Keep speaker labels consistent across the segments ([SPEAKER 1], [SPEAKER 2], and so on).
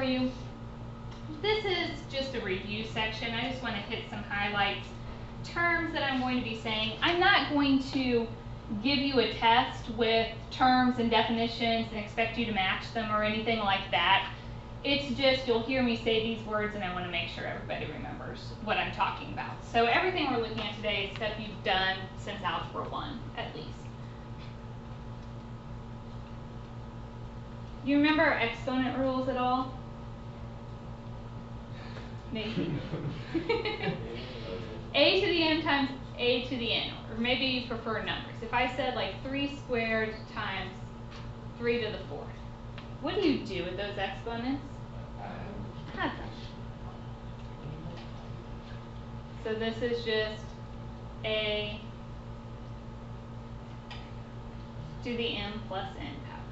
[SPEAKER 1] you. This is just a review section. I just want to hit some highlights. Terms that I'm going to be saying. I'm not going to give you a test with terms and definitions and expect you to match them or anything like that. It's just you'll hear me say these words and I want to make sure everybody remembers what I'm talking about. So everything we're looking at today is stuff you've done since Algebra 1 at least. Do you remember exponent rules at all? Maybe. A to the n times a to the n, or maybe you prefer numbers. If I said like 3 squared times 3 to the 4th, what do you do with those exponents? Add them. So this is just a to the m plus n power.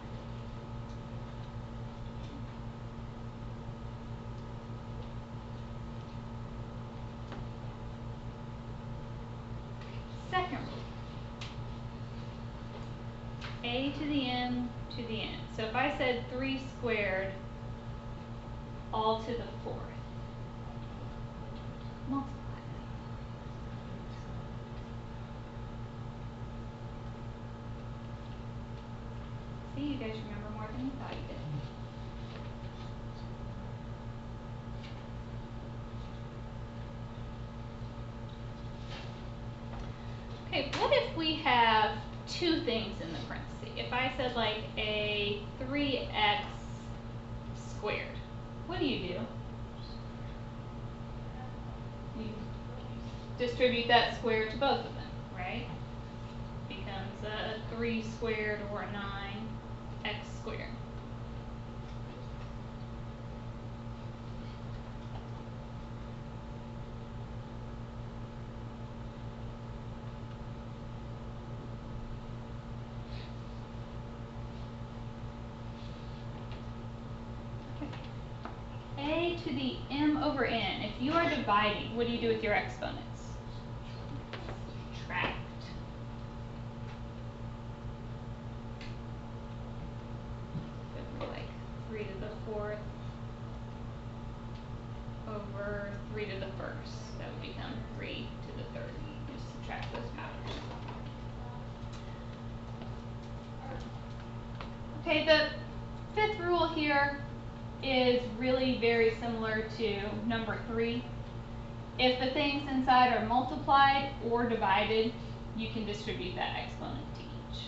[SPEAKER 1] Second rule. A to the m to the n. So if I said 3 squared all to the 4th, multiply that. See, you guys remember more than you thought you did. Okay, what if we have two things in the parentheses? If I said like a 3x squared, what do? You distribute that square to both of them, right? Becomes a 3 squared or a 9x squared. A to the m over n. If you are dividing, what do you do with your exponents? Subtract. So it would be like 3 to the 4th over 3 to the 1st. That would become 3 to the 3rd. Just subtract those powers. Okay, the fifth rule here is really very similar to number 3. If the things inside are multiplied or divided, you can distribute that exponent to each.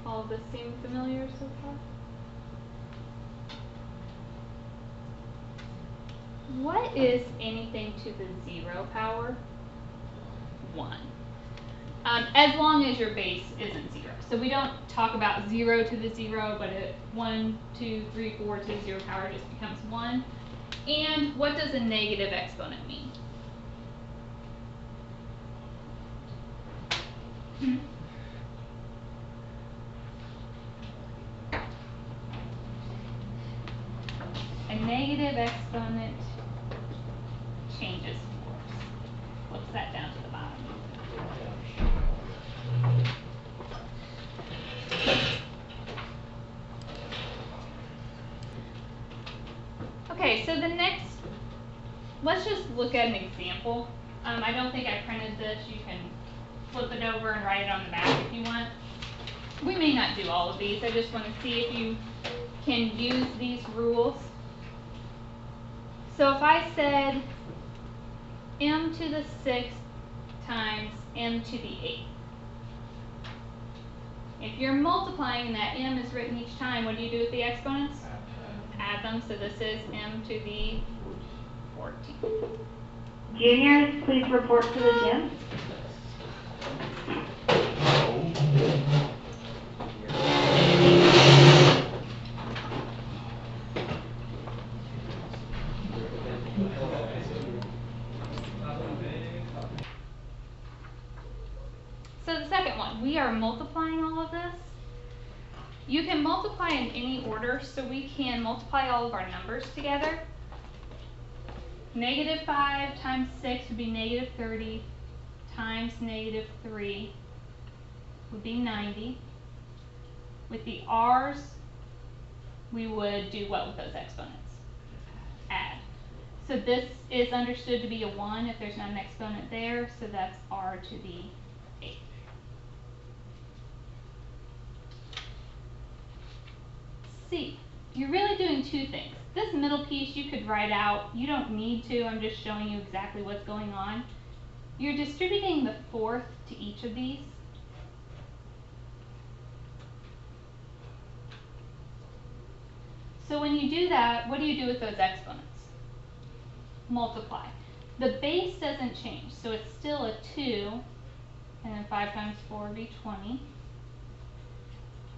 [SPEAKER 1] All of this seem familiar so far? What is anything to the 0 power? 1. As long as your base isn't 0. So we don't talk about 0 to the 0, but 1, 2, 3, 4 to the 0 power just becomes 1. And what does a negative exponent mean? A negative exponent changes forms. Flips that down to the bottom. Okay, so the next, let's just look at an example. I don't think I printed this. You can flip it over and write it on the back if you want. We may not do all of these. I just want to see if you can use these rules. So if I said m to the 6th times m to the 8th. If you're multiplying and that m is written each time, what do you do with the exponents? Add them. So this is m to the 14th.
[SPEAKER 2] Juniors, please report to the gym.
[SPEAKER 1] So the second one, we are multiplying all of this. You can multiply in any order, so we can multiply all of our numbers together. Negative 5 times 6 would be negative 30 times negative 3 would be 90. With the r's, we would do what with those exponents? Add. So this is understood to be a 1 if there's not an exponent there, so that's r to the 8th. C, you're really doing two things. This middle piece you could write out. You don't need to. I'm just showing you exactly what's going on. You're distributing the 4th to each of these. So when you do that, what do you do with those exponents? Multiply. The base doesn't change, so it's still a 2, and then 5 times 4 would be 20.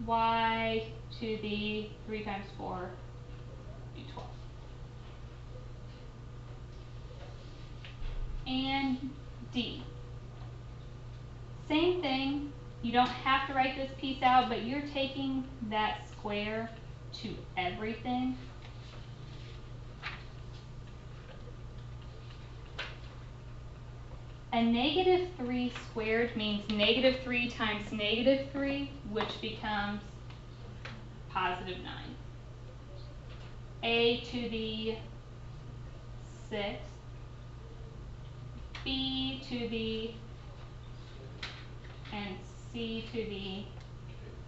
[SPEAKER 1] Y to the 3 times 4 would be 12. And D. Same thing. You don't have to write this piece out, but you're taking that square to everything. A negative 3 squared means negative 3 times negative 3, which becomes positive 9. A to the 6th, B to the, and C to the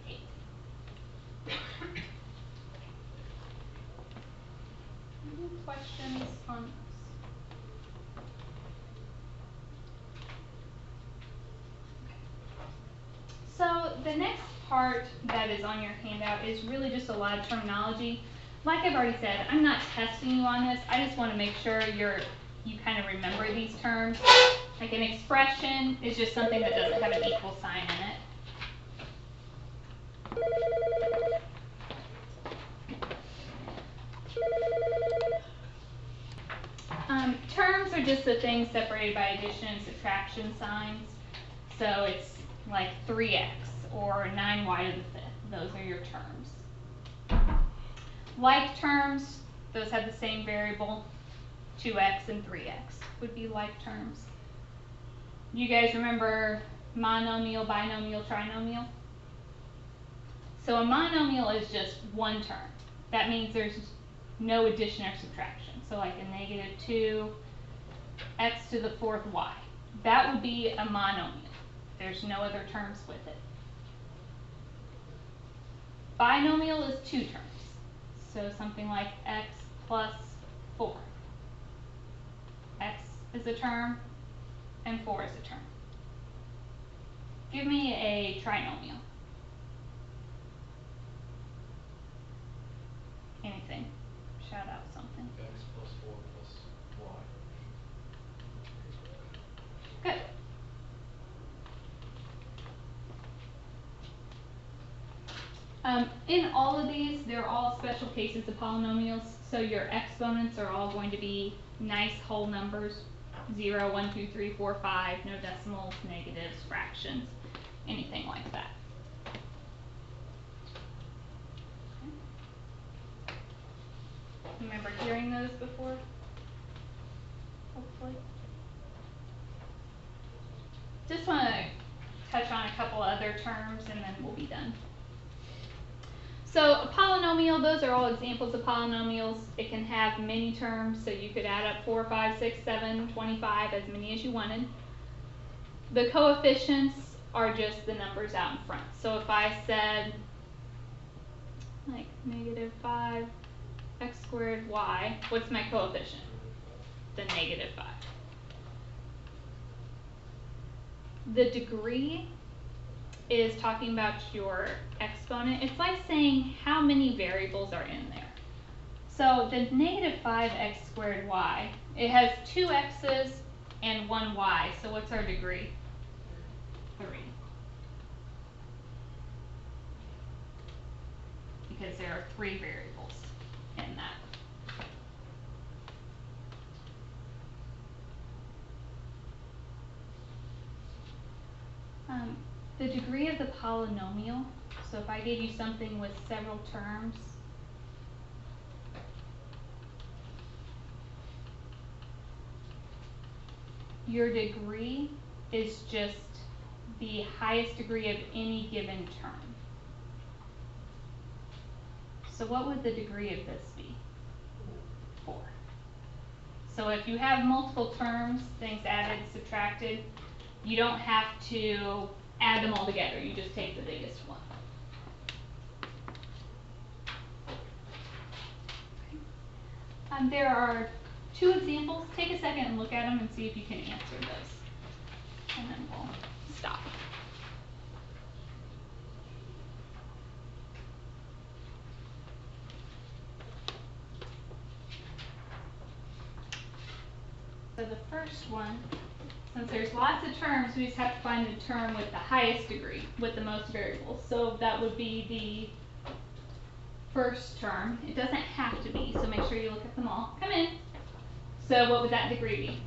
[SPEAKER 1] 8th. Any questions on this? So the next part that is on your handout is really just a lot of terminology. Like I've already said, I'm not testing you on this. I just want to make sure you kind of remember these terms. Like an expression is just something that doesn't have an equal sign in it. Terms are just the things separated by addition and subtraction signs. So it's like 3x or 9y to the 5th. Those are your terms. Like terms, those have the same variable. 2x and 3x would be like terms. You guys remember monomial, binomial, trinomial? So a monomial is just one term. That means there's no addition or subtraction. So like a negative 2 x to the 4th y. That would be a monomial. There's no other terms with it. Binomial is two terms. So something like x plus 4. X is a term and 4 is a term. Give me a trinomial. Anything. Shout out something.
[SPEAKER 3] X plus 4 plus y.
[SPEAKER 1] Good. In all of these, they're all special cases of polynomials, so your exponents are all going to be nice whole numbers, 0, 1, 2, 3, 4, 5, no decimals, negatives, fractions, anything like that. Remember hearing those before? Hopefully. Just want to touch on a couple other terms and then we'll be done. So a polynomial, those are all examples of polynomials. It can have many terms, so you could add up 4, 5, 6, 7, 25, as many as you wanted. The coefficients are just the numbers out in front. So if I said like negative 5 x squared y, what's my coefficient? The negative 5. The degree is talking about your exponent. It's like saying how many variables are in there. So the negative 5x squared y, it has 2 x's and 1 y. So what's our degree? 3. Because there are 3 variables in that. The degree of the polynomial, so if I gave you something with several terms, your degree is just the highest degree of any given term. So what would the degree of this be? 4. So if you have multiple terms, things added, subtracted, you don't have to add them all together, you just take the biggest one. There are 2 examples. Take a second and look at them and see if you can answer those. And then we'll stop. So the first one, since there's lots of terms, we just have to find the term with the highest degree, with the most variables. So that would be the first term. It doesn't have to be, so make sure you look at them all. Come in. So what would that degree be?